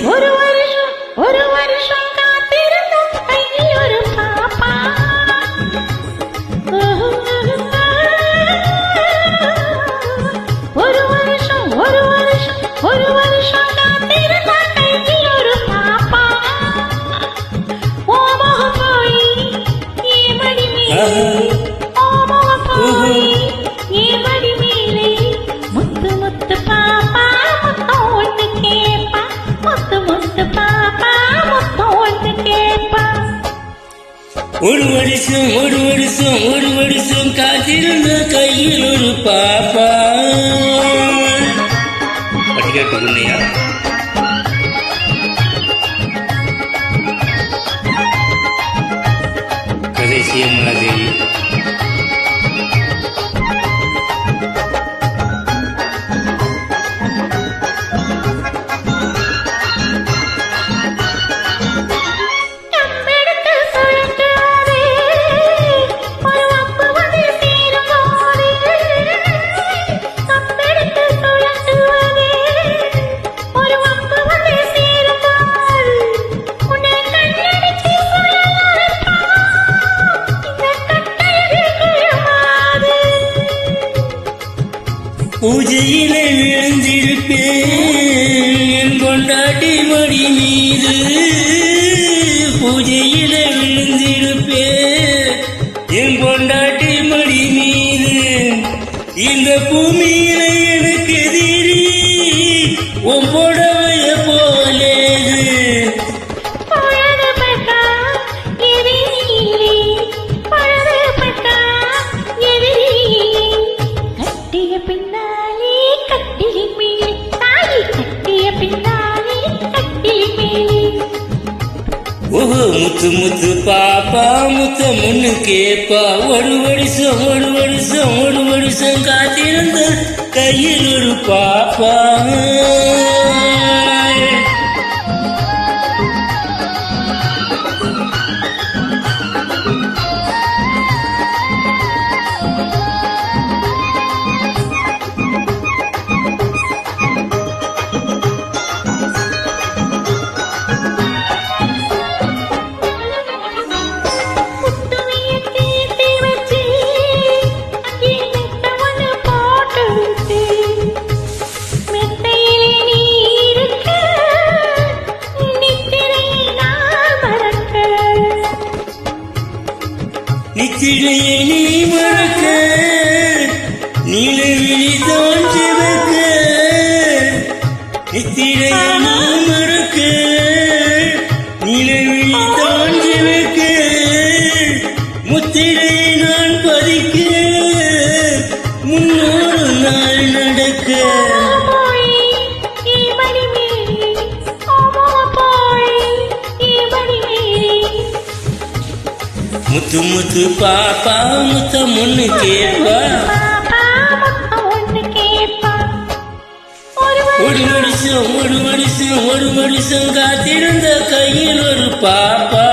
ஒரு வருஷம் காத்திருந்த கையில் ஒரு பாப்பா. ஒரு வருஷம் காத்திருந்த கையில் ஒரு பாப்பா. ஓமகம் போய் ஏமடி மேலே, ஓமகம் போய் ஏமடி மேலே, முத்து முத்து பாப்பா முத்தம் ஒன்று கேப்பா, முத்து முத்து பாப்பா முத்தம் ஒன்று கேப்பா. ஒரு வருஷம் காத்திருந்த கையில் ஒரு பாப்பா. பட்டிக்காட்டு குன்னையா கதை சியமலாதேவி. பூஜையிலே விழுந்திருப்பேன் என் கொண்டாட்டி மடி மீது. பூஜையிலே விழுந்திருப்பேன் என் கொண்டாட்டி மடி மீது. இந்த பூமியில எனக்கு எதிரி உன் புடவைய போலேது. ஓஹோ முத்து முத்து பாப்பா முத்தம் ஒண்ணு கேப்பா. ஒரு வருஷம் காத்திருந்த கையில் ஒரு பாப்பா. நித்திரையை நீ மறக்க நிலவிழி தோன்றி வைக்க. நித்திரையை நீ மறக்க நிலவிழி தோன்றி வைக்க. முத்திரையை நான் பதிக்க முன்னோரு நாள் நடக்க. முத்து முத்து பாப்பா முத்தம் ஒண்ணு கேப்பா. ஒரு வருஷம் காத்திருந்த கையில் ஒரு பாப்பா.